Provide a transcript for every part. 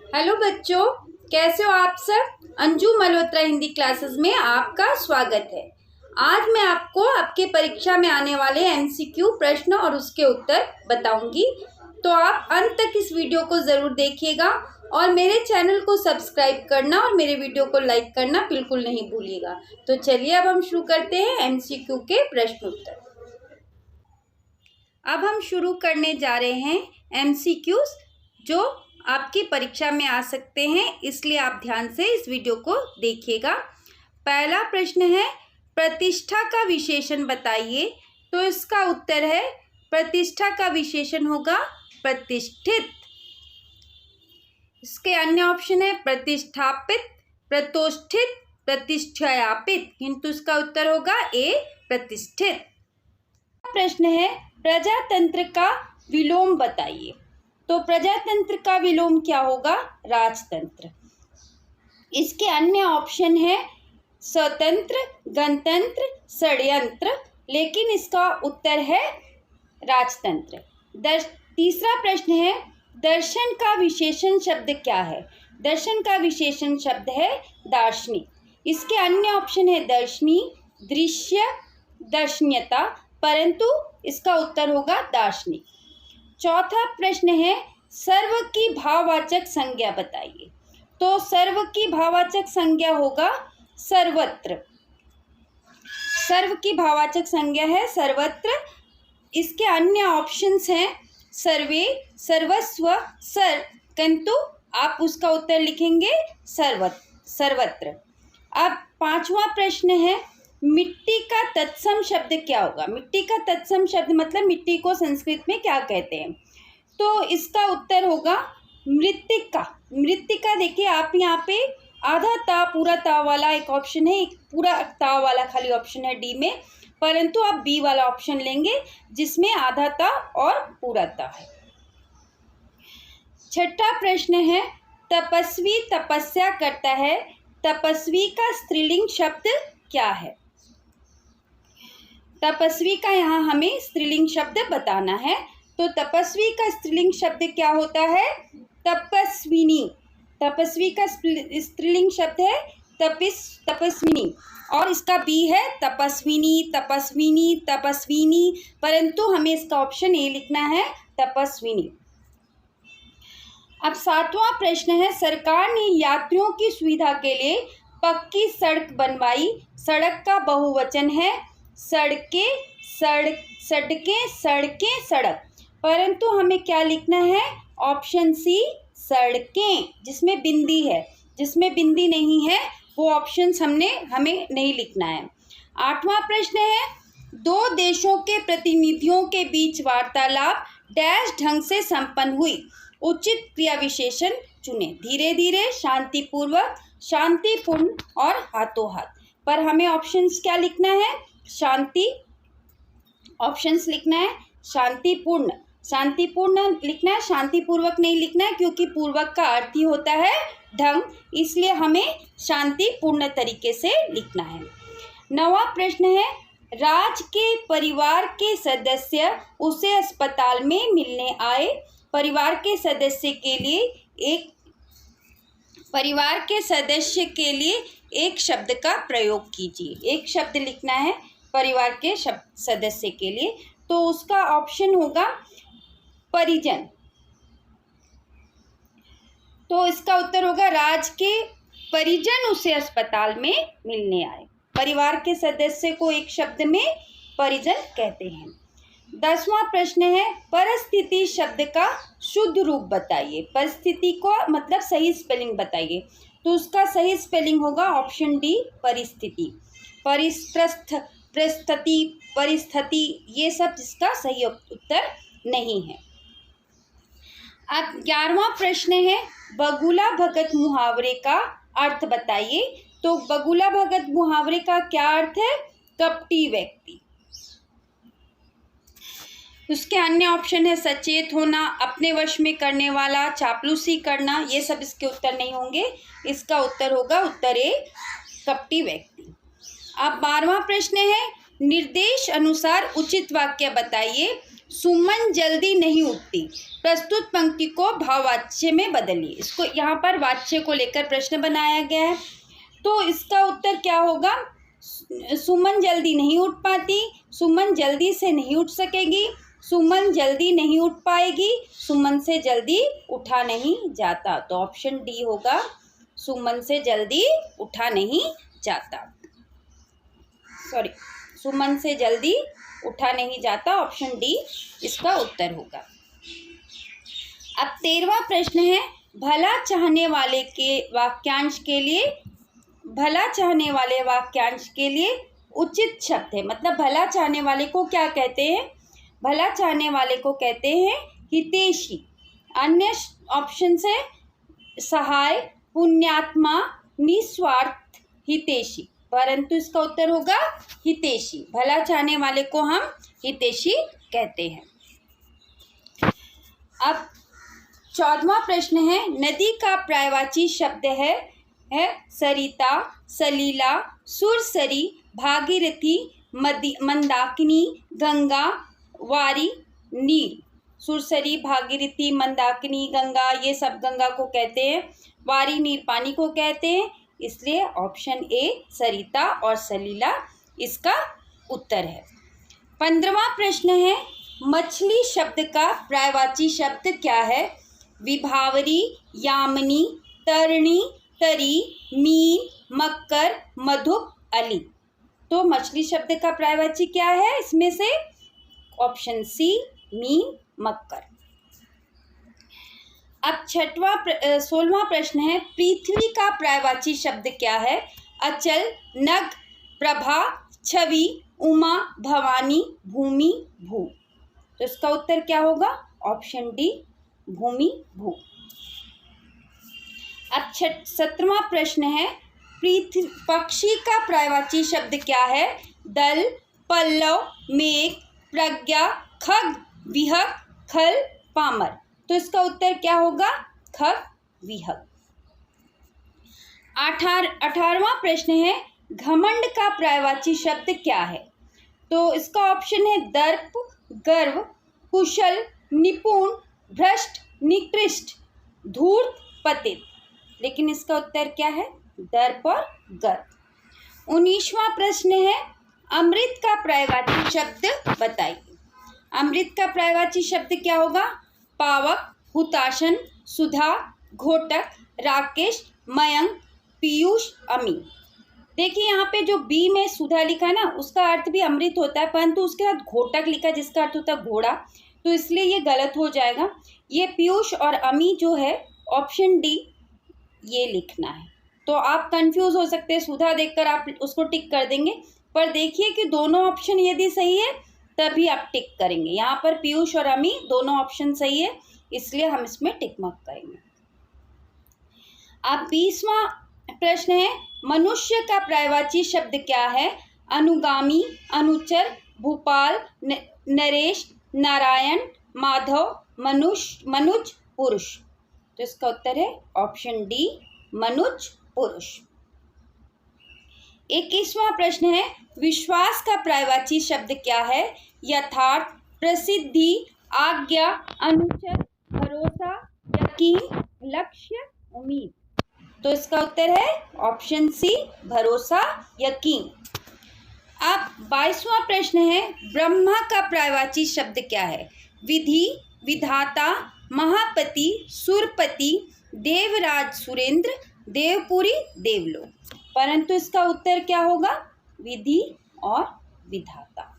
Hello बच्चों, कैसे हो आप सब। अंजू मल्होत्रा हिंदी क्लासेस में आपका स्वागत है। आज मैं आपको आपके परीक्षा में आने वाले एमसीक्यू प्रश्न और उसके उत्तर बताऊंगी, तो आप अंत तक इस वीडियो को ज़रूर देखिएगा और मेरे चैनल को सब्सक्राइब करना और मेरे वीडियो को लाइक करना बिल्कुल नहीं भूलिएगा। तो चलिए अब हम शुरू करते हैं एमसीक्यू के प्रश्न उत्तर। अब हम शुरू करने जा रहे हैं एमसीक्यूज जो आपकी परीक्षा में आ सकते हैं, इसलिए आप ध्यान से इस वीडियो को देखिएगा। पहला प्रश्न है, प्रतिष्ठा का विशेषण बताइए। तो इसका उत्तर है, प्रतिष्ठा का विशेषण होगा प्रतिष्ठित। इसके अन्य ऑप्शन है प्रतिष्ठापित, प्रतिष्ठित, प्रतिष्ठापित, किंतु इसका उत्तर होगा ए प्रतिष्ठित। प्रश्न है, प्रजातंत्र का विलोम बताइए। तो प्रजातंत्र का विलोम क्या होगा? राजतंत्र। इसके अन्य ऑप्शन है स्वतंत्र, गणतंत्र, षड्यंत्र, लेकिन इसका उत्तर है राजतंत्र। तीसरा प्रश्न है, दर्शन का विशेषण शब्द क्या है? दर्शन का विशेषण शब्द है दार्शनिक। इसके अन्य ऑप्शन है दर्शनी, दृश्य, दर्शनीयता, परंतु इसका उत्तर होगा दार्शनिक। चौथा प्रश्न है, सर्व की भाववाचक संज्ञा बताइए। तो सर्व की भाववाचक संज्ञा होगा सर्वत्र। सर्व की भाववाचक संज्ञा है सर्वत्र। इसके अन्य ऑप्शंस हैं सर्वे, सर्वस्व, सर, किंतु आप उसका उत्तर लिखेंगे सर्वत्र। अब पांचवा प्रश्न है, मिट्टी का तत्सम शब्द क्या होगा? मिट्टी का तत्सम शब्द मतलब मिट्टी को संस्कृत में क्या कहते हैं? तो इसका उत्तर होगा मृत्तिका। मृत्तिका देखिए, आप यहाँ पे आधा ता पूरा ता वाला एक ऑप्शन है, एक पूरा ता वाला खाली ऑप्शन है डी में, परंतु आप बी वाला ऑप्शन लेंगे जिसमें आधा ता और पूरा ता है। छठा प्रश्न है, तपस्वी तपस्या करता है, तपस्वी का स्त्रीलिंग शब्द क्या है? तपस्वी का यहाँ हमें स्त्रीलिंग शब्द बताना है। तो तपस्वी का स्त्रीलिंग शब्द क्या होता है? तपस्विनी। तपस्वी का स्त्रीलिंग शब्द है तपस्विनी, और इसका बी है तपस्विनी, तपस्विनी, तपस्विनी, परंतु हमें इसका ऑप्शन ए लिखना है तपस्विनी। अब सातवां प्रश्न है, सरकार ने यात्रियों की सुविधा के लिए पक्की सड़क बनवाई। सड़क का बहुवचन है सड़कें, सड़कें, सड़कें, सड़क, परंतु हमें क्या लिखना है? ऑप्शन सी सड़कें, जिसमें बिंदी है। जिसमें बिंदी नहीं है वो ऑप्शंस हमें नहीं लिखना है। आठवां प्रश्न है, दो देशों के प्रतिनिधियों के बीच वार्तालाप डैश ढंग से संपन्न हुई। उचित क्रिया विशेषण चुने। धीरे धीरे, शांतिपूर्वक, शांतिपूर्ण और हाथों हाथ। पर हमें ऑप्शंस क्या लिखना है? शांति, ऑप्शंस लिखना है शांतिपूर्ण। शांतिपूर्ण लिखना है, शांतिपूर्वक नहीं लिखना है, क्योंकि पूर्वक का अर्थ ही होता है ढंग, इसलिए हमें शांतिपूर्ण तरीके से लिखना है। नवा प्रश्न है, राज के परिवार के सदस्य उसे अस्पताल में मिलने आए। परिवार के सदस्य के लिए एक शब्द का प्रयोग कीजिए। एक शब्द लिखना है परिवार के सदस्य के लिए, तो उसका ऑप्शन होगा परिजन। तो इसका उत्तर होगा राज के परिजन उसे अस्पताल में मिलने आए। परिवार के सदस्य को एक शब्द में परिजन कहते हैं। 10वां प्रश्न है, परिस्थिति शब्द का शुद्ध रूप बताइए। परिस्थिति को मतलब सही स्पेलिंग बताइए। तो उसका सही स्पेलिंग होगा ऑप्शन डी परिस्थिति। परिस्थ, परिस्थिति, परिस्थिति, ये सब इसका सही उत्तर नहीं है। अब 11वां प्रश्न है, बगुला भगत मुहावरे का अर्थ बताइए। तो बगुला भगत मुहावरे का क्या अर्थ है? कपटी व्यक्ति। उसके अन्य ऑप्शन है सचेत होना, अपने वश में करने वाला, चापलूसी करना, ये सब इसके उत्तर नहीं होंगे। इसका उत्तर होगा उत्तर ए कपटी व्यक्ति। अब 12वां प्रश्न है, निर्देश अनुसार उचित वाक्य बताइए। सुमन जल्दी नहीं उठती। प्रस्तुत पंक्ति को भाववाच्य में बदलिए। इसको यहाँ पर वाच्य को लेकर प्रश्न बनाया गया है, तो इसका उत्तर क्या होगा? सुमन जल्दी नहीं उठ पाती, सुमन जल्दी से नहीं उठ सकेगी, सुमन जल्दी नहीं उठ पाएगी, सुमन से जल्दी उठा नहीं जाता। तो ऑप्शन डी होगा, सुमन से जल्दी उठा नहीं जाता। सॉरी, सुमन से जल्दी उठा नहीं जाता, ऑप्शन डी इसका उत्तर होगा। अब 13वां प्रश्न है, भला चाहने वाले के वाक्यांश के लिए, भला चाहने वाले वाक्यांश के लिए उचित शब्द है। मतलब भला चाहने वाले को क्या कहते हैं? भला चाहने वाले को कहते हैं हितैषी। अन्य ऑप्शन है सहाय, पुण्यात्मा, निस्वार्थ, हितैषी, परंतु इसका उत्तर होगा हितैषी। भला चाहने वाले को हम हितैषी कहते हैं। अब 14वां प्रश्न है, नदी का पर्यायवाची शब्द है सरिता, सलीला, सुरसरी, भागीरथी, मंदाकिनी, गंगा, वारी, नील। सुरसरी, भागीरथी, मंदाकिनी, गंगा, ये सब गंगा को कहते हैं। वारी, नीर पानी को कहते हैं, इसलिए ऑप्शन ए सरिता और सलीला इसका उत्तर है। 15वां प्रश्न है, मछली शब्द का पर्यायवाची शब्द क्या है? विभावरी, यामिनी, तरणी, तरी, मीन, मक्कर, मधुप, अली। तो मछली शब्द का पर्यायवाची क्या है इसमें से? ऑप्शन सी मीन, मक्कर। अब 16वां प्रश्न है, पृथ्वी का पर्यायवाची शब्द क्या है? अचल, नग, प्रभा, छवि, उमा, भवानी, भूमि, भू। तो इसका उत्तर क्या होगा? ऑप्शन डी भूमि, भू। अब 17वां प्रश्न है, पक्षी का पर्यायवाची शब्द क्या है? दल, पल्लव, मेघ, प्रज्ञा, खग, विहग, खल, पामर। तो इसका उत्तर क्या होगा? खग, विहग। 18वां प्रश्न है, घमंड का पर्यायवाची शब्द क्या है? तो इसका ऑप्शन है दर्प, गर्व, कुशल, निपुण, भ्रष्ट, निकृष्ट, धूर्त, पतित। लेकिन इसका उत्तर क्या है? दर्प और गर्व। 19वां प्रश्न है, अमृत का पर्यायवाची शब्द बताइए। अमृत का पर्यायवाची शब्द क्या होगा? पावक, हुताशन, सुधा, घोटक, राकेश, मयंक, पीयूष, अमी। देखिए यहाँ पे जो बी में सुधा लिखा ना, उसका अर्थ भी अमृत होता है, परंतु उसके साथ घोटक लिखा जिसका अर्थ होता है घोड़ा, तो इसलिए ये गलत हो जाएगा। ये पीयूष और अमी जो है ऑप्शन डी ये लिखना है। तो आप कंफ्यूज हो सकते हैं, सुधा देखकर आप उसको टिक कर देंगे, पर देखिए कि दोनों ऑप्शन यदि सही है तभी आप टिक करेंगे। यहाँ पर पीयूष और अमी दोनों ऑप्शन सही है, इसलिए हम इसमें टिक मार्क करेंगे। अब 20वां प्रश्न है, मनुष्य का पर्यायवाची शब्द क्या है? अनुगामी, अनुचर, भूपाल, नरेश, नारायण, माधव, मनुज, पुरुष। तो इसका उत्तर है ऑप्शन डी मनुज, पुरुष। 21वां प्रश्न है, विश्वास का पर्यायवाची शब्द क्या है? यथार्थ, प्रसिद्धि, आज्ञा, अनुचर, भरोसा, यकीन, लक्ष्य, उम्मीद। तो इसका उत्तर है ऑप्शन सी भरोसा, यकीन। अब 22वां प्रश्न है, ब्रह्मा का पर्यायवाची शब्द क्या है? विधि, विधाता, महापति, सुरपति, देवराज, सुरेंद्र, देवपुरी, देवलोक। परंतु इसका उत्तर क्या होगा? विधि और विधाता।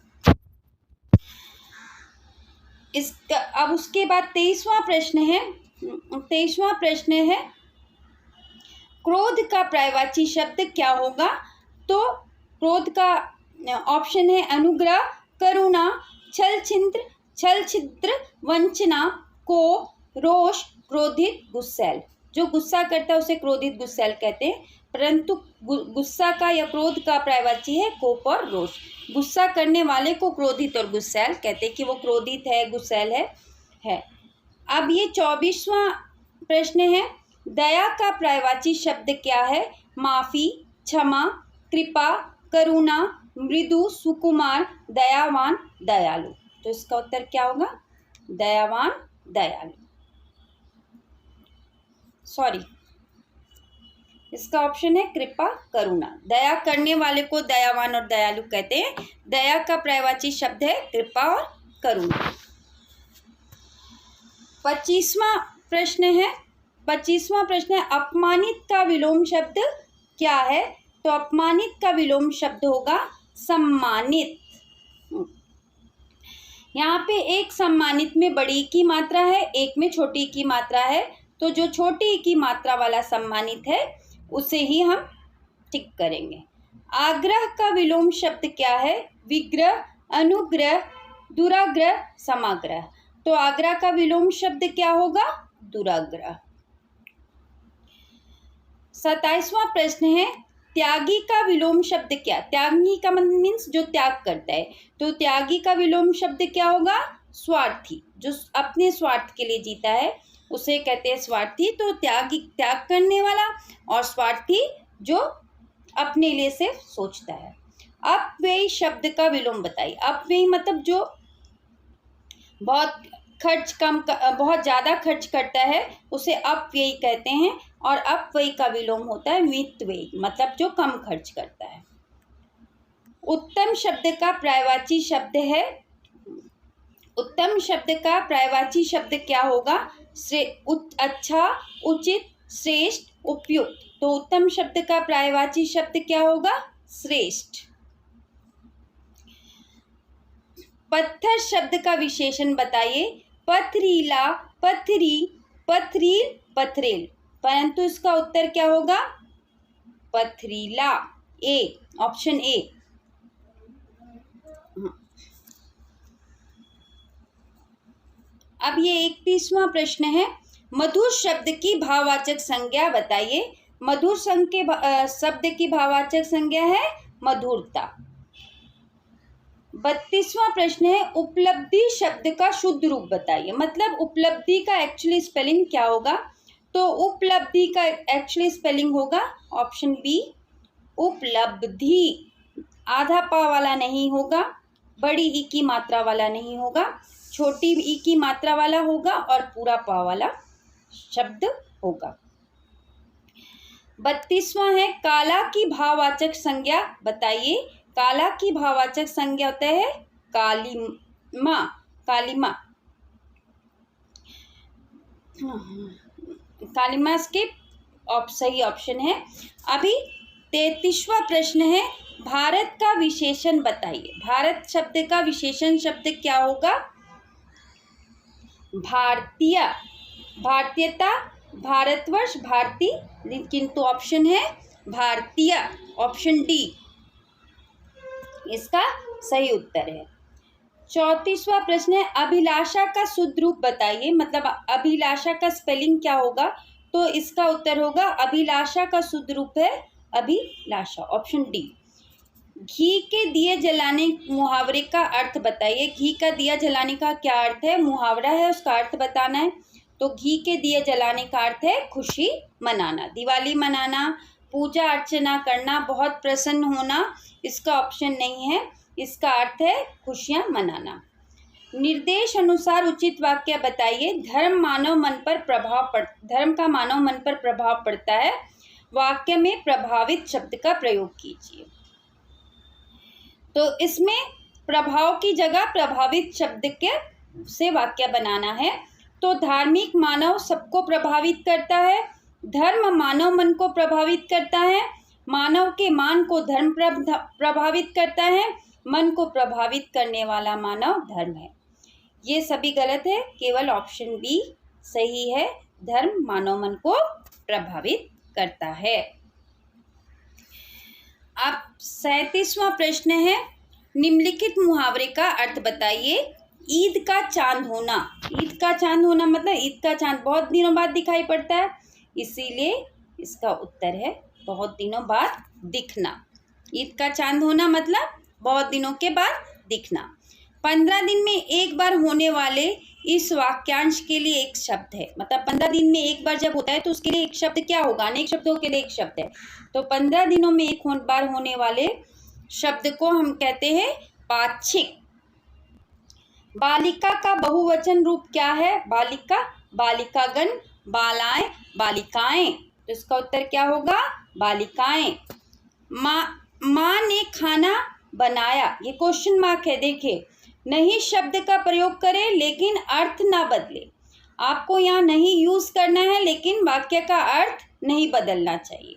इसका अब उसके बाद 23वां प्रश्न है, क्रोध का पर्यायवाची शब्द क्या होगा? तो क्रोध का ऑप्शन है अनुग्रह, करुणा, छल छिद्र, वंचना, कोप, रोष, क्रोधित, गुस्सैल। जो गुस्सा करता है उसे क्रोधित, गुस्सैल कहते हैं, परंतु गुस्सा का या क्रोध का पर्यायवाची है कोप और रोष। गुस्सा करने वाले को क्रोधित और गुस्सैल कहते हैं कि वो क्रोधित है, गुस्सैल है। अब ये 24वां प्रश्न है, दया का पर्यायवाची शब्द क्या है? माफी, क्षमा, कृपा, करुणा, मृदु, सुकुमार, दयावान, दयालु। तो इसका उत्तर क्या होगा? दयावान, दयालु। सॉरी, इसका ऑप्शन है कृपा, करुणा। दया करने वाले को दयावान और दयालु कहते हैं। दया का पर्यायवाची शब्द है कृपा और करुणा। 25वां प्रश्न है अपमानित का विलोम शब्द क्या है? तो अपमानित का विलोम शब्द होगा सम्मानित। यहाँ पे एक सम्मानित में बड़ी की मात्रा है, एक में छोटी की मात्रा है, तो जो छोटी की मात्रा वाला सम्मानित है उसे ही हम टिक करेंगे। आग्रह का विलोम शब्द क्या है? विग्रह, अनुग्रह, दुराग्रह, समाग्रह। तो आग्रह का विलोम शब्द क्या होगा? दुराग्रह। 27वां प्रश्न है त्यागी का विलोम शब्द क्या? त्यागी का मीन्स जो त्याग करता है, तो त्यागी का विलोम शब्द क्या होगा? स्वार्थी। जो अपने स्वार्थ के लिए जीता है उसे कहते हैं स्वार्थी। तो त्याग करने वाला और स्वार्थी जो अपने लिए सिर्फ सोचता है। अपव्ययी शब्द का विलोम बताइए। अपव्ययी मतलब जो बहुत ज़्यादा खर्च करता है उसे अपव्ययी कहते हैं। और अपव्ययी का विलोम होता है मितव्ययी, मतलब जो कम खर्च करता है। उत्तम शब्द का पर्यायवाची शब्द है। उत्तम शब्द का पर्यायवाची शब्द क्या होगा? अच्छा, उचित, श्रेष्ठ, उपयुक्त। तो उत्तम शब्द का पर्यायवाची शब्द क्या होगा? श्रेष्ठ। पत्थर शब्द का विशेषण बताइए। पथरीला, पथरी, पथरील, पथरेल। परंतु इसका उत्तर क्या होगा? पथरीला। ए, ऑप्शन ए। अब ये 31वां प्रश्न है मधुर शब्द की भाववाचक संज्ञा बताइए। मधुर शब्द की भाववाचक संज्ञा है मधुरता। 32वां प्रश्न है उपलब्धि शब्द का शुद्ध रूप बताइए। मतलब उपलब्धि का एक्चुअली स्पेलिंग क्या होगा? तो उपलब्धि का एक्चुअली स्पेलिंग होगा ऑप्शन बी, उपलब्धि। आधा पा वाला नहीं होगा, बड़ी ई की मात्रा वाला नहीं होगा, छोटी ई की मात्रा वाला होगा और पूरा पा वाला शब्द होगा। 32वां है काला की भाववाचक संज्ञा बताइए। काला की भाववाचक संज्ञा होता है कालिमा, कालिमा। कालिमा के सही ऑप्शन है। अभी 33वां प्रश्न है भारत का विशेषण बताइए। भारत शब्द का विशेषण शब्द क्या होगा? भारतीय, भारतीयता, भारतवर्ष, भारती। किंतु ऑप्शन है भारतीय, ऑप्शन डी इसका सही उत्तर है। 34वां प्रश्न है अभिलाषा का शुद्ध रूप बताइए। मतलब अभिलाषा का स्पेलिंग क्या होगा? तो इसका उत्तर होगा अभिलाषा का शुद्ध रूप है अभिलाषा, ऑप्शन डी। घी के दिए जलाने मुहावरे का अर्थ बताइए। घी का दिया जलाने का क्या अर्थ है? मुहावरा है, उसका अर्थ बताना है। तो घी के दिए जलाने का अर्थ है खुशी मनाना, दिवाली मनाना, पूजा अर्चना करना, बहुत प्रसन्न होना। इसका ऑप्शन नहीं है, इसका अर्थ है खुशियां मनाना। निर्देश अनुसार उचित वाक्य बताइए। धर्म का मानव मन पर प्रभाव पड़ता है। वाक्य में प्रभावित शब्द का प्रयोग कीजिए। तो इसमें प्रभाव की जगह प्रभावित शब्द के से वाक्य बनाना है। तो धार्मिक मानव सबको प्रभावित करता है, धर्म मानव मन को प्रभावित करता है, मानव के मान को धर्म प्रभावित करता है, मन को प्रभावित करने वाला मानव धर्म है। ये सभी गलत है, केवल ऑप्शन बी सही है, धर्म मानव मन को प्रभावित करता है। अब 37वां प्रश्न है निम्नलिखित मुहावरे का अर्थ बताइए। ईद का चांद होना। ईद का चांद होना मतलब ईद का चांद बहुत दिनों बाद दिखाई पड़ता है, इसीलिए इसका उत्तर है बहुत दिनों बाद दिखना। ईद का चांद होना मतलब बहुत दिनों के बाद दिखना। 15 दिन में एक बार होने वाले इस वाक्यांश के लिए एक शब्द है। मतलब 15 दिन में एक बार जब होता है तो उसके लिए एक शब्द क्या होगा? अनेक शब्दों के लिए एक शब्द है। तो 15 दिनों में एक बार होने वाले शब्द को हम कहते हैं पाक्षिक। बालिका का बहुवचन रूप क्या है? बालिका, बालिकागण, बालाएं, बालिकाएं। तो इसका उत्तर क्या होगा? बालिकाएं। माँ ने खाना बनाया, ये क्वेश्चन मार्क है। देखिए, नहीं शब्द का प्रयोग करें लेकिन अर्थ ना बदले। आपको यहाँ नहीं यूज करना है, लेकिन वाक्य का अर्थ नहीं बदलना चाहिए।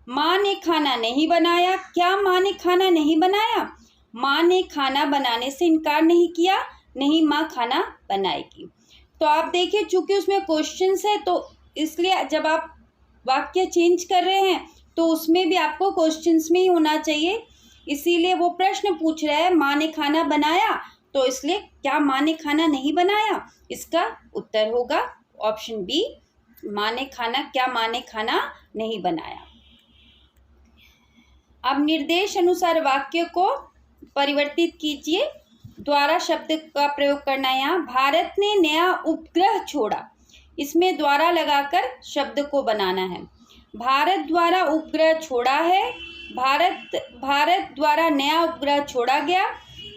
माँ ने खाना नहीं बनाया। क्या माँ ने खाना नहीं बनाया? माँ ने खाना बनाने से इनकार नहीं किया, नहीं माँ खाना बनाएगी। तो आप देखिए, चूंकि उसमें क्वेश्चंस है तो इसलिए जब आप वाक्य चेंज कर रहे हैं तो उसमें भी आपको क्वेश्चंस में ही होना चाहिए। इसीलिए वो प्रश्न पूछ रहा है माँ ने खाना बनाया, तो इसलिए क्या माँ ने खाना नहीं बनाया? इसका उत्तर होगा ऑप्शन बी, माँ ने खाना, क्या माँ ने खाना नहीं बनाया। अब निर्देश अनुसार वाक्य को परिवर्तित कीजिए। द्वारा शब्द का प्रयोग करना है। यहाँ भारत ने नया उपग्रह छोड़ा, इसमें द्वारा लगाकर शब्द को बनाना है। भारत द्वारा उपग्रह छोड़ा है। भारत द्वारा नया उपग्रह छोड़ा गया।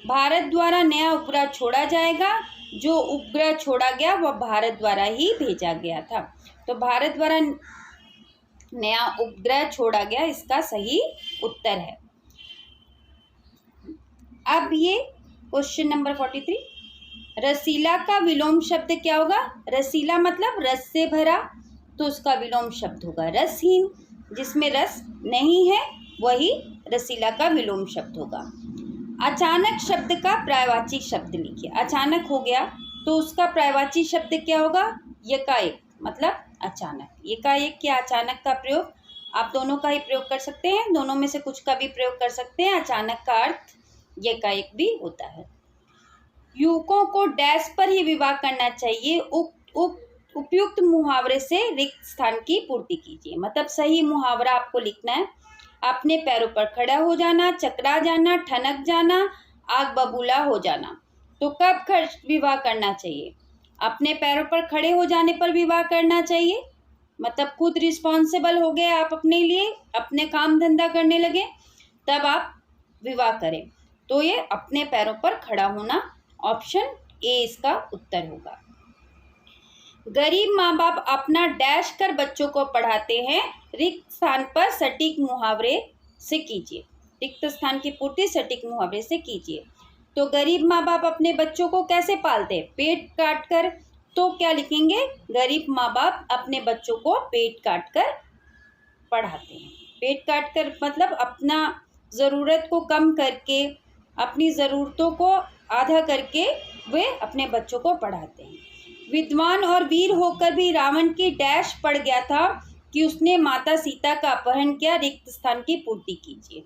भारत द्वारा नया उपग्रह छोड़ा जाएगा। जो उपग्रह छोड़ा गया वह भारत द्वारा ही भेजा गया था। तो भारत द्वारा नया उपग्रह छोड़ा गया, इसका सही उत्तर है। अब ये क्वेश्चन नंबर 43, रसीला का विलोम शब्द क्या होगा? रसीला मतलब रस से भरा, तो उसका विलोम शब्द होगा रसहीन। जिसमें रस नहीं है वही रसीला का विलोम शब्द होगा। अचानक शब्द का पर्यायवाची शब्द लिखिए। अचानक हो गया तो उसका पर्यायवाची शब्द क्या होगा? यकाएक, मतलब अचानक। यकाएक या अचानक का प्रयोग आप दोनों का ही प्रयोग कर सकते हैं, दोनों में से कुछ का भी प्रयोग कर सकते हैं। अचानक का अर्थ यकाएक भी होता है। युवकों को डैश पर ही विवाह करना चाहिए। उपयुक्त मुहावरे से रिक्त स्थान की पूर्ति कीजिए। मतलब सही मुहावरा आपको लिखना है। अपने पैरों पर खड़ा हो जाना, चकरा जाना, ठनक जाना, आग बबूला हो जाना। तो कब विवाह करना चाहिए? अपने पैरों पर खड़े हो जाने पर विवाह करना चाहिए। मतलब खुद रिस्पॉन्सिबल हो गए आप अपने लिए, अपने काम धंधा करने लगे, तब आप विवाह करें। तो ये अपने पैरों पर खड़ा होना, ऑप्शन ए इसका उत्तर होगा। गरीब माँ बाप अपना डैश कर बच्चों को पढ़ाते हैं। रिक्त स्थान पर सटीक मुहावरे से कीजिए। रिक्त स्थान की पूर्ति सटीक मुहावरे से कीजिए। तो गरीब माँ बाप अपने बच्चों को कैसे पालते हैं? पेट काट कर। तो क्या लिखेंगे? गरीब माँ बाप अपने बच्चों को पेट काट कर पढ़ाते हैं। पेट काट कर मतलब अपना ज़रूरत को कम करके, अपनी ज़रूरतों को आधा करके वे अपने बच्चों को पढ़ाते हैं। विद्वान और वीर होकर भी रावण की डैश पड़ गया था कि उसने माता सीता का अपहरण किया। रिक्त स्थान की पूर्ति कीजिए।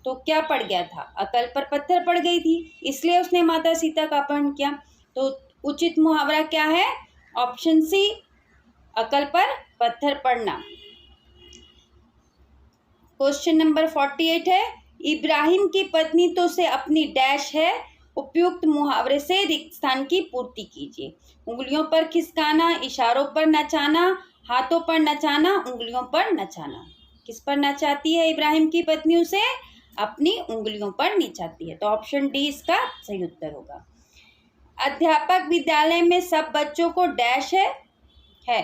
तो क्या पड़ गया था? अकल पर पत्थर पड़ गई थी, इसलिए उसने माता सीता का अपहरण किया। तो उचित मुहावरा क्या है? ऑप्शन सी, अकल पर पत्थर पड़ना। क्वेश्चन नंबर 48 है, इब्राहिम की पत्नी तो से अपनी डैश है। उपयुक्त मुहावरे से रिक्त स्थान की पूर्ति कीजिए। उंगलियों पर खिसकाना, इशारों पर नचाना, हाथों पर नचाना, उंगलियों पर नचाना। किस पर नचाती है इब्राहिम की पत्नी उसे? अपनी उंगलियों पर नचाती है। तो ऑप्शन डी इसका सही उत्तर होगा। अध्यापक विद्यालय में सब बच्चों को डैश है।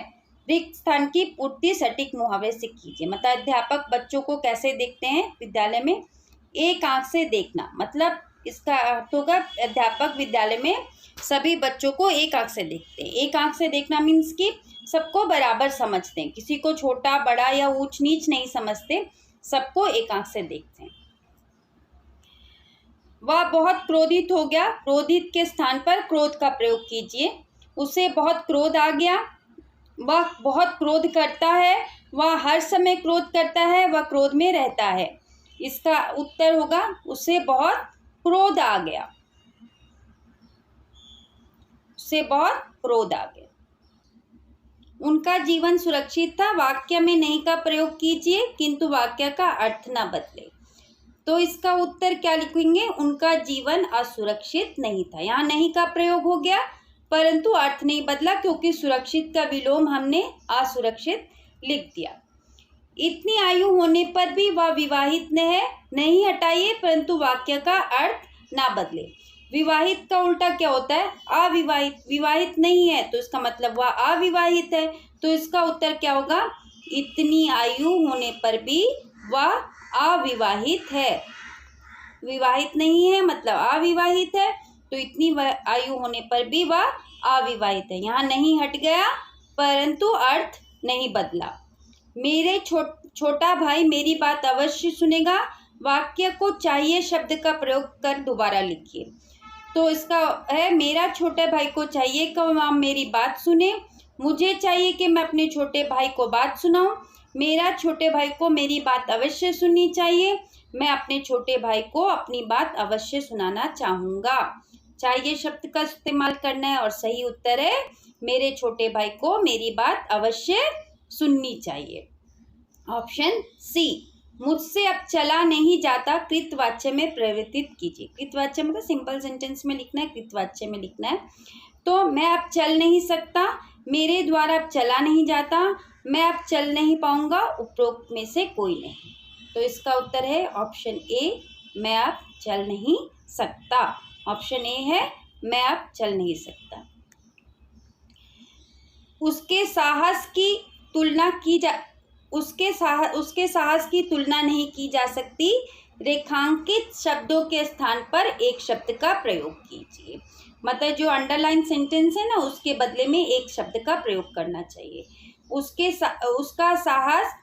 रिक्त स्थान की पूर्ति सटीक मुहावरे से कीजिए। मतलब अध्यापक बच्चों को कैसे देखते हैं विद्यालय में? एक आंख से देखना। मतलब इसका अर्थ होगा अध्यापक विद्यालय में सभी बच्चों को एक आंख से देखते हैं। एक आंख से देखना मीन्स कि सबको बराबर समझते हैं, किसी को छोटा बड़ा या ऊंच नीच नहीं समझते, सबको एक आंख से देखते हैं। वह बहुत क्रोधित हो गया। क्रोधित के स्थान पर क्रोध का प्रयोग कीजिए। उसे बहुत क्रोध आ गया। वह बहुत क्रोध करता है। वह हर समय क्रोध करता है। वह क्रोध में रहता है। इसका उत्तर होगा उसे बहुत क्रोध आ गया। उसे बहुत क्रोध आ गया। उनका जीवन सुरक्षित था। वाक्य में नहीं का प्रयोग कीजिए किंतु वाक्य का अर्थ ना बदले। तो इसका उत्तर क्या लिखेंगे? उनका जीवन असुरक्षित नहीं था। यहाँ नहीं का प्रयोग हो गया परंतु अर्थ नहीं बदला, क्योंकि सुरक्षित का विलोम हमने असुरक्षित लिख दिया। इतनी आयु होने पर भी वह विवाहित है। नहीं हटाइए परंतु वाक्य का अर्थ ना बदले। विवाहित का उल्टा क्या होता है? अविवाहित। विवाहित नहीं है तो इसका मतलब वह अविवाहित है, तो इसका उत्तर क्या होगा? इतनी आयु होने पर भी वह अविवाहित है। विवाहित नहीं है मतलब अविवाहित है, तो इतनी आयु होने पर भी वह अविवाहित है। यहाँ नहीं हट गया परंतु अर्थ नहीं बदला। मेरे छोटा भाई मेरी बात अवश्य सुनेगा, वाक्य को चाहिए शब्द का प्रयोग कर दोबारा लिखिए। तो इसका है मेरा छोटे भाई को चाहिए कि वह मेरी बात सुने, मुझे चाहिए कि मैं अपने छोटे भाई को बात सुनाऊं, मेरा छोटे भाई को मेरी बात अवश्य सुननी चाहिए, मैं अपने छोटे भाई को अपनी बात अवश्य सुनाना चाहूँगा। चाहिए शब्द का इस्तेमाल करना है और सही उत्तर है मेरे छोटे भाई को मेरी बात अवश्य सुननी चाहिए। Option C. मुझसे अब चला नहीं जाता कृतवाच्य में परिवर्तित कीजिए। कृतवाच्य मतलब सिंपल सेंटेंस में लिखना है, कृतवाच्य में लिखना है। तो मैं अब चल नहीं सकता, मेरे द्वारा अब चला नहीं जाता, मैं अब चल नहीं पाऊंगा, उपरोक्त में से कोई नहीं। तो इसका उत्तर है ऑप्शन ए, मैं अब चल नहीं सकता। ऑप्शन ए है मैं अब चल नहीं सकता। उसके साहस की तुलना नहीं की जा सकती। रेखांकित शब्दों के स्थान पर एक शब्द का प्रयोग कीजिए। मतलब जो अंडरलाइन सेंटेंस है ना, उसके बदले में एक शब्द का प्रयोग करना चाहिए। उसका साहस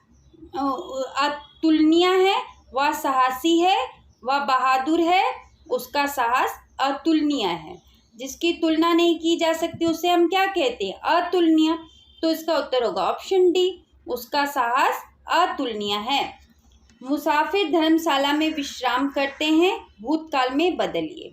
अतुलनीय है, वह साहसी है, वह बहादुर है, उसका साहस अतुलनीय है। जिसकी तुलना नहीं की जा सकती उसे हम क्या कहते हैं? अतुलनीय। तो इसका उत्तर होगा ऑप्शन डी, उसका साहस अतुलनीय है। मुसाफिर धर्मशाला में विश्राम करते हैं, भूतकाल में बदलिए।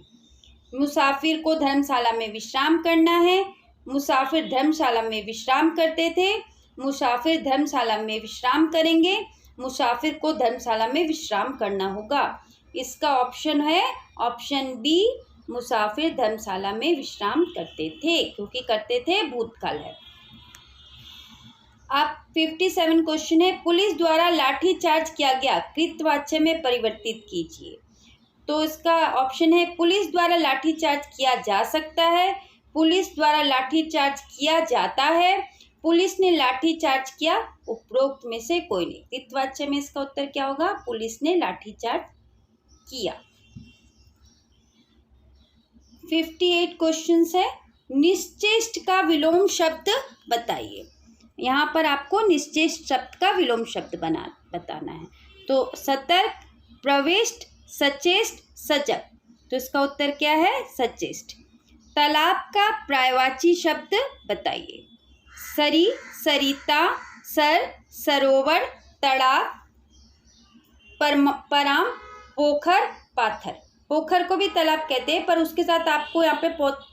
मुसाफिर को धर्मशाला में विश्राम करना है, मुसाफिर धर्मशाला में विश्राम करते थे, मुसाफिर धर्मशाला में विश्राम करेंगे, मुसाफिर को धर्मशाला में विश्राम करना होगा। इसका ऑप्शन है ऑप्शन बी, मुसाफिर धर्मशाला में विश्राम करते थे, क्योंकि करते थे भूतकाल है। आप 57 क्वेश्चन है, पुलिस द्वारा लाठीचार्ज किया गया कृतवाच्य में परिवर्तित कीजिए। तो इसका ऑप्शन है पुलिस द्वारा लाठीचार्ज किया जा सकता है, पुलिस द्वारा लाठीचार्ज किया जाता है, पुलिस ने लाठीचार्ज किया, उपरोक्त में से कोई नहीं। कृतवाच्य में इसका उत्तर क्या होगा? पुलिस ने लाठीचार्ज किया। 58 क्वेश्चन है, निश्चेष्ट का विलोम शब्द बताइए। यहाँ पर आपको निश्चेष्ट शब्द का विलोम शब्द बताना है। तो सतर्क, प्रविष्ट, सचेष्ट, सजग। तो इसका उत्तर क्या है? सचेष्ट। तालाब का पर्यायवाची शब्द बताइए। सरी, सरिता, सर, सरोवर, तड़ाग, पराम, पोखर, पाथर। पोखर को भी तालाब कहते हैं, पर उसके साथ आपको यहाँ पे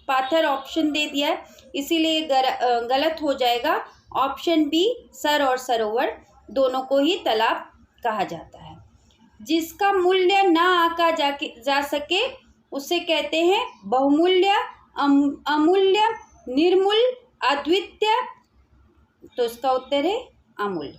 पाथर ऑप्शन दे दिया है, इसीलिए गलत हो जाएगा। ऑप्शन बी, सर और सरोवर दोनों को ही तालाब कहा जाता है। जिसका मूल्य ना आंका जा सके उसे कहते हैं बहुमूल्य, अमूल्य, निर्मूल्य, अद्वितीय। तो इसका उत्तर है अमूल्य।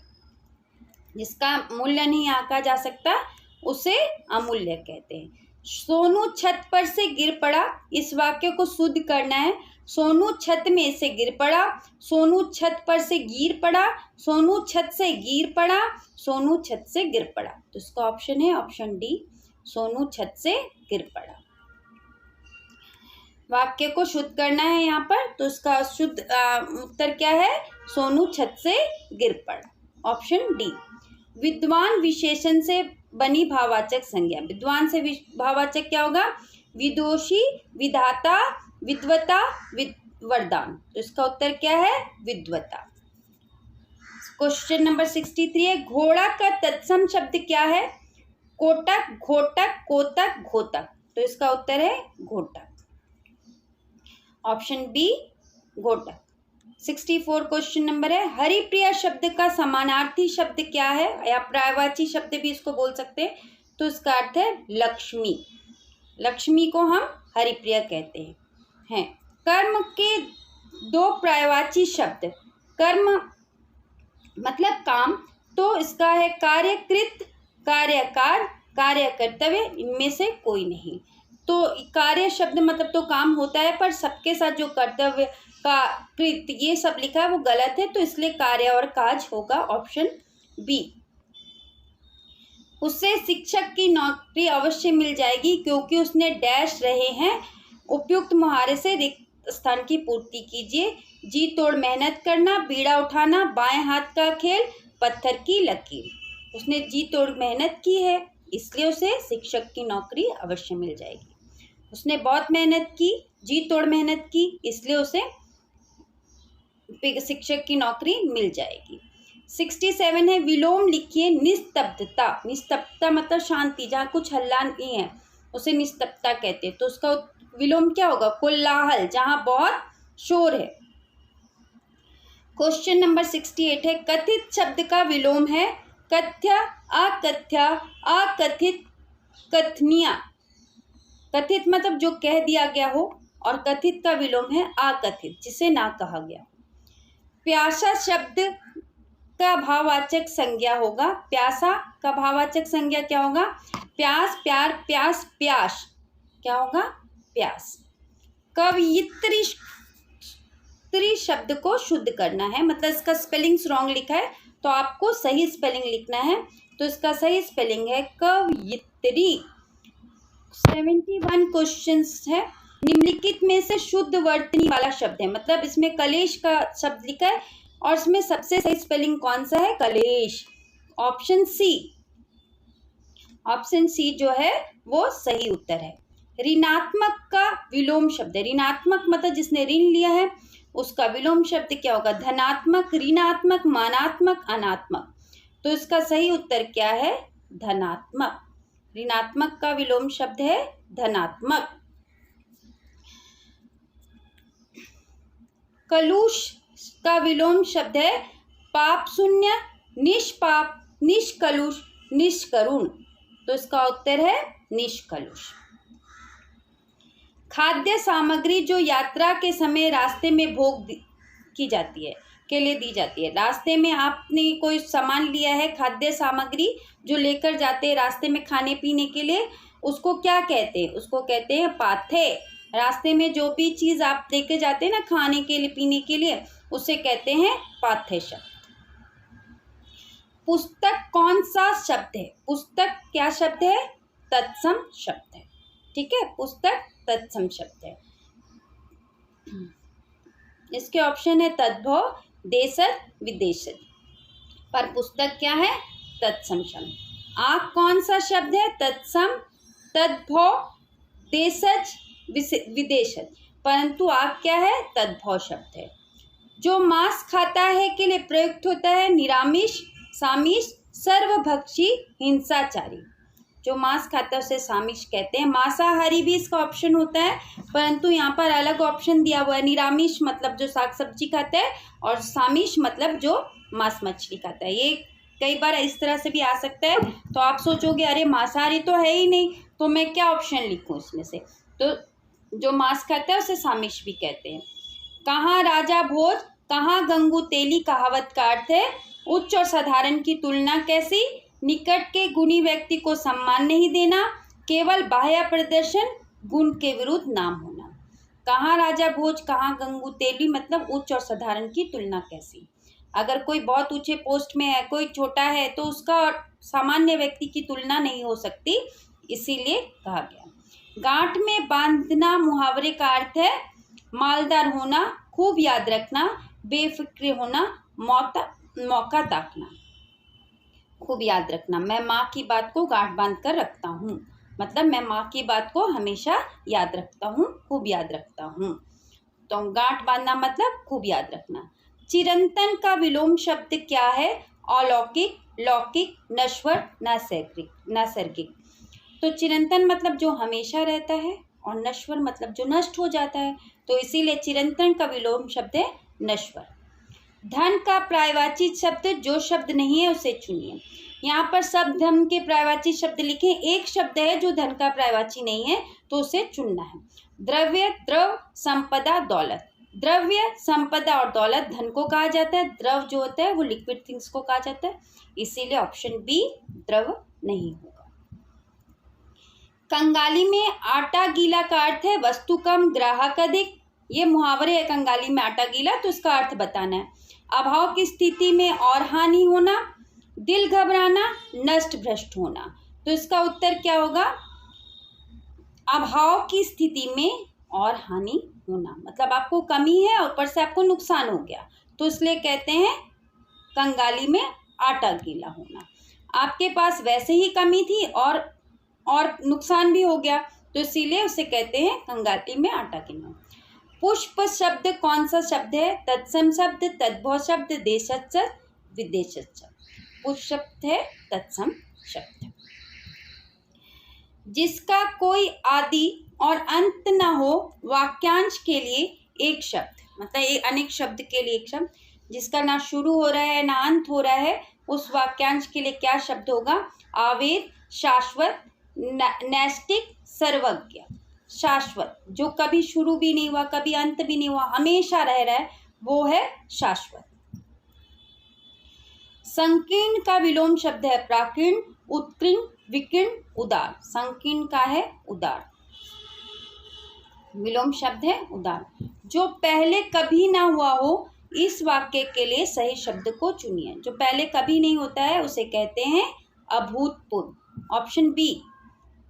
जिसका मूल्य नहीं आंका जा सकता उसे अमूल्य कहते हैं। सोनू छत पर से गिर पड़ा, इस वाक्य को शुद्ध करना है। सोनू छत में से गिर पड़ा, सोनू छत पर से गिर पड़ा, सोनू छत से गिर पड़ा, सोनू छत से गिर पड़ा। तो इसका ऑप्शन है ऑप्शन डी, सोनू छत से गिर पड़ा। वाक्य को शुद्ध करना है यहाँ पर, तो इसका शुद्ध उत्तर क्या है? सोनू छत से गिर पड़ा। Option D. विद्वान विशेषण से बनी भाववाचक संज्ञा। विद्वान से भाववाचक क्या होगा? विदुषी, विधाता, विद्वता, वरदान। तो इसका उत्तर क्या है? विद्वता। क्वेश्चन नंबर 63 है, घोड़ा का तत्सम शब्द क्या है? कोटक, घोटक, कोतक, घोतक। तो इसका उत्तर है घोटक। ऑप्शन बी, घोटक। 64 क्वेश्चन नंबर है, हरिप्रिया शब्द का समानार्थी शब्द क्या है, या पर्यायवाची शब्द भी इसको बोल सकते हैं। तो इसका अर्थ है लक्ष्मी। लक्ष्मी को हम हरिप्रिया कहते हैं। कर्म के दो पर्यायवाची शब्द, कर्म मतलब काम, तो इसका है कार्यकृत, कार्यकार, कार्य कर्तव्य। इनमें से कोई नहीं। तो कार्य शब्द मतलब तो काम होता है, पर सबके साथ जो कर्तव्य का कृत ये सब लिखा है वो गलत है, तो इसलिए कार्य और काज होगा ऑप्शन बी। उससे शिक्षक की नौकरी अवश्य मिल जाएगी क्योंकि उसने डैश रहे हैं उपयुक्त मुहावरे से रिक्त स्थान की पूर्ति कीजिए। जी तोड़ मेहनत करना, बीड़ा उठाना, बाएं हाथ का खेल, पत्थर की लकीर। उसने जी तोड़ मेहनत की है इसलिए उसे शिक्षक की नौकरी अवश्य मिल जाएगी। उसने बहुत मेहनत की, जी तोड़ मेहनत की, इसलिए उसे शिक्षक की नौकरी मिल जाएगी। 67 है विलोम लिखिए निस्तब्धता। निस्तब्धता मतलब शांति, जहाँ कुछ हल्ला नहीं है उसे निस्तब्धता कहते हैं। तो उसका विलोम क्या होगा? कोलाहल, जहाँ बहुत शोर है। क्वेश्चन नंबर 68 है कथित शब्द का विलोम है कथ्य, अकथ्य, अकथित, कथनीय। कथित मतलब जो कह दिया गया हो और कथित का विलोम है अकथित, जिसे ना कहा गया। प्यासा शब्द का भाववाचक संज्ञा होगा। प्यासा का भाववाचक संज्ञा क्या होगा? प्यास, प्यार, प्यास, प्यास। क्या होगा? प्यास। कवयित्री शब्द को शुद्ध करना है, मतलब इसका स्पेलिंग रॉन्ग लिखा है तो आपको सही स्पेलिंग लिखना है। तो इसका सही स्पेलिंग है कवयित्री। 71 क्वेश्चंस है। निम्नलिखित में से शुद्ध वर्तनी वाला शब्द है, मतलब इसमें कलेश का शब्द लिखा है और इसमें सबसे सही स्पेलिंग कौन सा है? कलेश। Option C. ऑप्शन सी जो है वो सही उत्तर है। ऋणात्मक का विलोम शब्द है। ऋणात्मक मतलब जिसने ऋण लिया है उसका विलोम शब्द क्या होगा? धनात्मक, ऋणात्मक, मानात्मक, अनात्मक। तो इसका सही उत्तर क्या है? धनात्मक। ऋणात्मक का विलोम शब्द है धनात्मक। कलुष का विलोम शब्द है पाप शून्य, निष्पाप, निष्कलुष, निष्करुण। तो इसका उत्तर है निष्कलुष। खाद्य सामग्री जो यात्रा के समय रास्ते में भोग की जाती है, के लिए दी जाती है। रास्ते में आपने कोई सामान लिया है, खाद्य सामग्री जो लेकर जाते हैं रास्ते में खाने पीने के लिए, उसको क्या कहते हैं? उसको कहते हैं पाथे। रास्ते में जो भी चीज़ आप लेके जाते हैं ना खाने के लिए, पीने के लिए, उसे कहते हैं पाथे शब्द। पुस्तक कौन सा शब्द है? पुस्तक क्या शब्द है? तत्सम शब्द है। ठीक है, पुस्तक तत्सम शब्द है। इसके ऑप्शन है तद्भव, देशज, विदेशज। पर पुस्तक क्या है? तत्सम शब्द। आँख कौन सा शब्द है? तत्सम, तद्भव, देशज, विदेशज। परंतु आँख क्या है? तद्भव शब्द है। जो मांस खाता है के लिए प्रयुक्त होता है निरामिष, सामिष, सर्वभक्षी, हिंसाचारी। जो मांस खाता है उसे सामिष कहते हैं। मांसाहारी भी इसका ऑप्शन होता है, परंतु यहाँ पर अलग ऑप्शन दिया हुआ है। निरामिष मतलब जो साग सब्जी खाता है और सामिष मतलब जो मांस मछली खाता है। ये कई बार इस तरह से भी आ सकता है। तो आप सोचोगे अरे मांसाहारी तो है ही नहीं, तो मैं क्या ऑप्शन लिखूँ इसमें से? तो जो मांस खाता है उसे सामिष भी कहते हैं। कहाँ राजा भोज, कहाँ गंगू तेली कहावत का अर्थ है उच्च और साधारण की तुलना कैसी, निकट के गुणी व्यक्ति को सम्मान नहीं देना, केवल बाह्य प्रदर्शन, गुण के विरुद्ध नाम होना। कहाँ राजा भोज, कहाँ गंगू तेली मतलब उच्च और साधारण की तुलना कैसी। अगर कोई बहुत ऊंचे पोस्ट में है, कोई छोटा है, तो उसका सामान्य व्यक्ति की तुलना नहीं हो सकती, इसीलिए कहा गया। गांठ में बांधना मुहावरे का अर्थ है मालदार होना, खूब याद रखना, बेफिक्र होना, मौका ताकना। खूब याद रखना, मैं माँ की बात को गांठ बांध कर रखता हूँ, मतलब मैं माँ की बात को हमेशा याद रखता हूँ, खूब याद रखता हूँ। तो गांठ बांधना मतलब खूब याद रखना। चिरंतन का विलोम शब्द क्या है? अलौकिक, लौकिक, नश्वर, नैसर्गिक। तो चिरंतन मतलब जो हमेशा रहता है और नश्वर मतलब जो नष्ट हो जाता है, तो इसीलिए चिरंतन का विलोम शब्द है नश्वर। धन का पर्यायवाची शब्द जो शब्द नहीं है उसे चुनिए। यहाँ पर सब धन के पर्यायवाची शब्द लिखे, एक शब्द है जो धन का पर्यायवाची नहीं है तो उसे चुनना है। द्रव्य, द्रव, संपदा, दौलत। द्रव्य, संपदा और दौलत धन को कहा जाता है। द्रव जो होता है वो लिक्विड थिंग्स को कहा जाता है, इसीलिए ऑप्शन बी द्रव नहीं होगा। कंगाली में आटा गीला का अर्थ है वस्तु कम ग्राहक अधिक। ये मुहावरे है, कंगाली में आटा गीला, तो इसका अर्थ बताना है। अभाव की स्थिति में और हानि होना, दिल घबराना, नष्ट भ्रष्ट होना। तो इसका उत्तर क्या होगा? अभाव की स्थिति में और हानि होना, मतलब आपको कमी है और ऊपर से आपको नुकसान हो गया, तो इसलिए कहते हैं कंगाली में आटा गीला होना। आपके पास वैसे ही कमी थी और नुकसान भी हो गया, तो इसीलिए उसे कहते हैं कंगाली में आटा गीला। पुष्प शब्द कौन सा शब्द है? तत्सम शब्द, तद्भव शब्द, देशज शब्द, विदेशज शब्द। पुष्प शब्द है तत्सम शब्द। जिसका कोई आदि और अंत न हो, वाक्यांश के लिए एक शब्द, मतलब एक अनेक शब्द के लिए एक शब्द। जिसका ना शुरू हो रहा है ना अंत हो रहा है, उस वाक्यांश के लिए क्या शब्द होगा? आवेद, शाश्वत, नैष्टिक, सर्वज्ञ। शाश्वत, जो कभी शुरू भी नहीं हुआ, कभी अंत भी नहीं हुआ, हमेशा रह रहा है, वो है शाश्वत। संकीर्ण का विलोम शब्द है प्राकीर्ण, उत्कीर्ण, विकीर्ण, उदार। संकीर्ण का है उदार, विलोम शब्द है उदार। जो पहले कभी ना हुआ हो, इस वाक्य के लिए सही शब्द को चुनिए। जो पहले कभी नहीं होता है उसे कहते हैं अभूतपूर्व। Option B.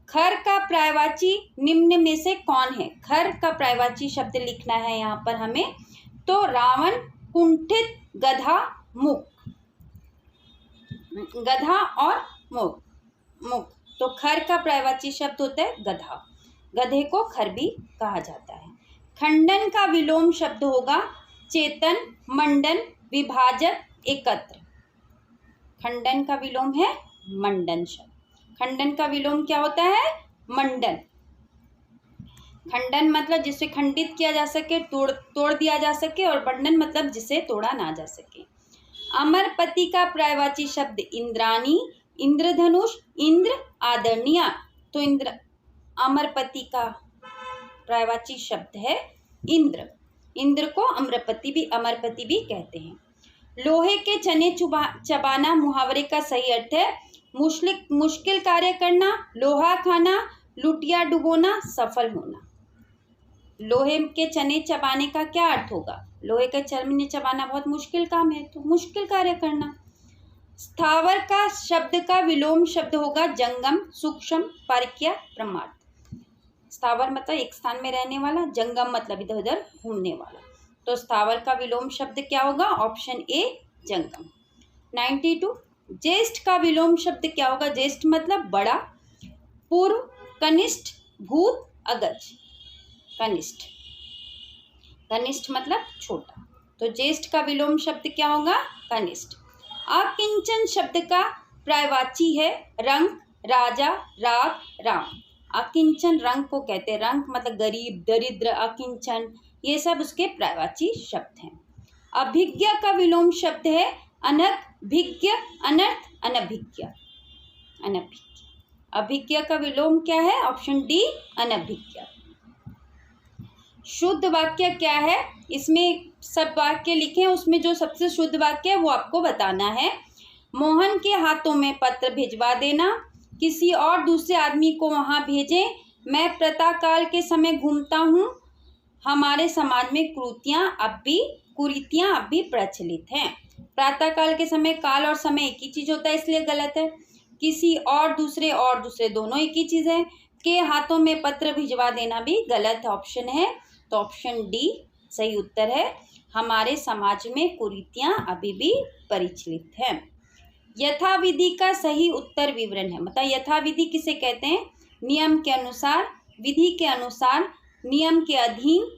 खर का पर्यायवाची निम्न में से कौन है? खर का पर्यायवाची शब्द लिखना है यहाँ पर हमें, तो रावण, कुंठित, गधा, मुख। गधा और मुख, मुख। तो खर का पर्यायवाची शब्द होता है गधा। गधे को खर भी कहा जाता है। खंडन का विलोम शब्द होगा चेतन, मंडन, विभाजक, एकत्र। खंडन का विलोम है मंडन शब्द। खंडन का विलोम क्या होता है? मंडन। खंडन मतलब जिसे खंडित किया जा सके, तोड़ दिया जा सके, और मंडन मतलब जिसे तोड़ा ना जा सके। अमरपति का पर्यायवाची शब्द इंद्राणी, इंद्रधनुष, इंद्र, आदरणीय। तो अमरपति का पर्यायवाची शब्द है इंद्र। इंद्र को अमरपति भी कहते हैं। लोहे के चने चबाना मुहावरे का सही अर्थ है मुश्किल कार्य करना, लोहा खाना, लुटिया डुबोना, सफल होना। लोहे के चने चबाने का क्या अर्थ होगा? लोहे के चने चबाना बहुत मुश्किल काम है, तो मुश्किल कार्य करना। स्थावर का शब्द का विलोम शब्द होगा जंगम, सूक्ष्म, परकीय, परमार्थ। स्थावर मतलब एक स्थान में रहने वाला, जंगम मतलब इधर उधर घूमने वाला। तो स्थावर का विलोम शब्द क्या होगा? ऑप्शन ए जंगम। 92। ज्येष्ठ का विलोम शब्द क्या होगा? ज्येष्ठ मतलब बड़ा, पूर्व, कनिष्ठ, भूत, अगज। कनिष्ठ, कनिष्ठ मतलब छोटा। तो ज्येष्ठ का विलोम शब्द क्या होगा? कनिष्ठ। अकिंचन शब्द का पर्यायवाची है रंक, राजा, राग, राम। अकिंचन रंग को कहते हैं। रंक मतलब गरीब, दरिद्र, अकिंचन, ये सब उसके पर्यायवाची शब्द हैं। अभिज्ञ का विलोम शब्द है अनक, भिज्ञ, अनर्थ, अनभिज्ञ। अनभिज्ञ। अभिज्ञ का विलोम क्या है? ऑप्शन डी अनभिज्ञ। शुद्ध वाक्य क्या है? इसमें सब वाक्य लिखे हैं, उसमें जो सबसे शुद्ध वाक्य है वो आपको बताना है। मोहन के हाथों में पत्र भिजवा देना, किसी और दूसरे आदमी को वहां भेजें, मैं प्रातःकाल के समय घूमता हूँ, हमारे समाज में कुरीतियां अब भी प्रचलित हैं। प्रातःकाल के समय, काल और समय एक ही चीज होता है इसलिए गलत है। किसी और दूसरे दोनों एक ही चीज है। के हाथों में पत्र भिजवा देना भी गलत ऑप्शन है, तो ऑप्शन डी सही उत्तर है। हमारे समाज में कुरीतियां अभी भी प्रचलित हैं। यथाविधि का सही उत्तर विवरण है, मतलब यथाविधि किसे कहते हैं? नियम के अनुसार, विधि के अनुसार, नियम के अधीन,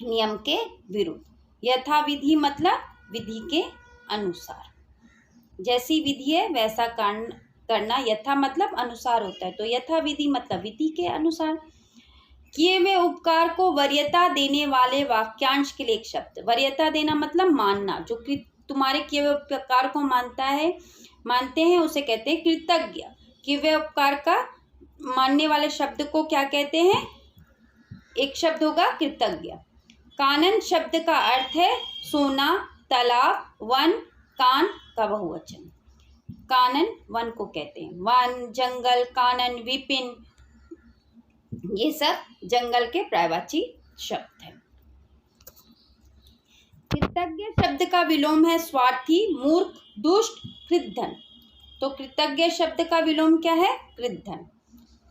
नियम के विरुद्ध। यथाविधि मतलब विधि के अनुसार, जैसी विधि है वैसा करना। यथा मतलब अनुसार होता है, तो यथाविधि मतलब विधि के अनुसार। किए हुए उपकार को वरीयता देने वाले वाक्यांश के लिए एक शब्द। वरीयता देना मतलब मानना, जो तुम्हारे किए हुए उपकार को मानते हैं उसे कहते हैं कृतज्ञ। किए हुए उपकार का मानने वाले शब्द को क्या कहते हैं? एक शब्द होगा कृतज्ञ। कानन शब्द का अर्थ है सोना, तालाब, वन, कान का बहुवचन। कानन वन को कहते हैं। वन, जंगल, कानन, विपिन, ये सब जंगल के पर्यायवाची शब्द हैं। कृतज्ञ शब्द का विलोम है स्वार्थी, मूर्ख, दुष्ट, कृतघ्न। तो कृतज्ञ शब्द का विलोम क्या है? कृतघ्न।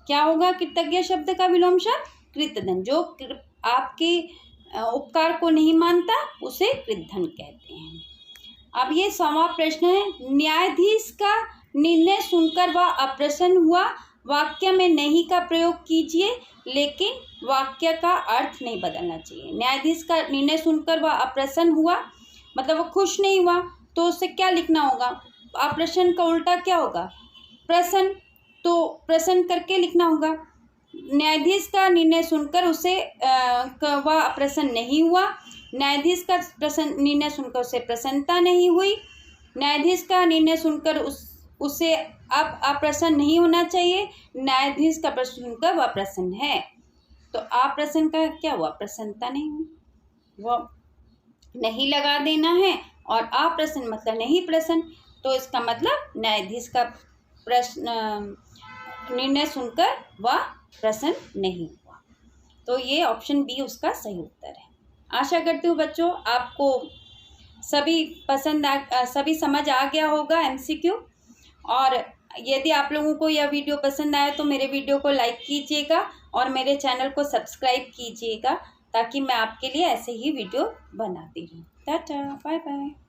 क्या होगा कृतज्ञ शब्द का विलोम शब्द? कृतघ्न। जो आपके उपकार को नहीं मानता उसे कृतघ्न कहते हैं। अब ये 100वां प्रश्न है, न्यायाधीश का निर्णय सुनकर वह अप्रसन्न हुआ, वाक्य में नहीं का प्रयोग कीजिए, लेकिन वाक्य का अर्थ नहीं बदलना चाहिए। न्यायाधीश का निर्णय सुनकर वह अप्रसन्न हुआ, मतलब वो खुश नहीं हुआ, तो उससे क्या लिखना होगा? अप्रसन्न का उल्टा क्या होगा? प्रसन्न। तो प्रसन्न करके लिखना होगा। न्यायाधीश का निर्णय सुनकर उसे वह अप्रसन्न नहीं हुआ, न्यायाधीश का निर्णय सुनकर उसे प्रसन्नता नहीं हुई, न्यायाधीश का निर्णय सुनकर उसे अब अप्रसन्न नहीं होना चाहिए, न्यायाधीश का प्रश्न सुनकर वह प्रसन्न है। तो अप्रसन्न का क्या हुआ? प्रसन्नता नहीं हुई, वह नहीं लगा देना है, और अप्रसन्न मतलब नहीं प्रसन्न। तो इसका मतलब न्यायाधीश का प्रश्न निर्णय सुनकर वह प्रसन्न नहीं हुआ। तो ये ऑप्शन बी उसका सही उत्तर है। आशा करती हूँ बच्चों आपको सभी समझ आ गया होगा एमसीक्यू। और यदि आप लोगों को यह वीडियो पसंद आए तो मेरे वीडियो को लाइक कीजिएगा और मेरे चैनल को सब्सक्राइब कीजिएगा, ताकि मैं आपके लिए ऐसे ही वीडियो बनाती रहूँ। Tata, bye bye.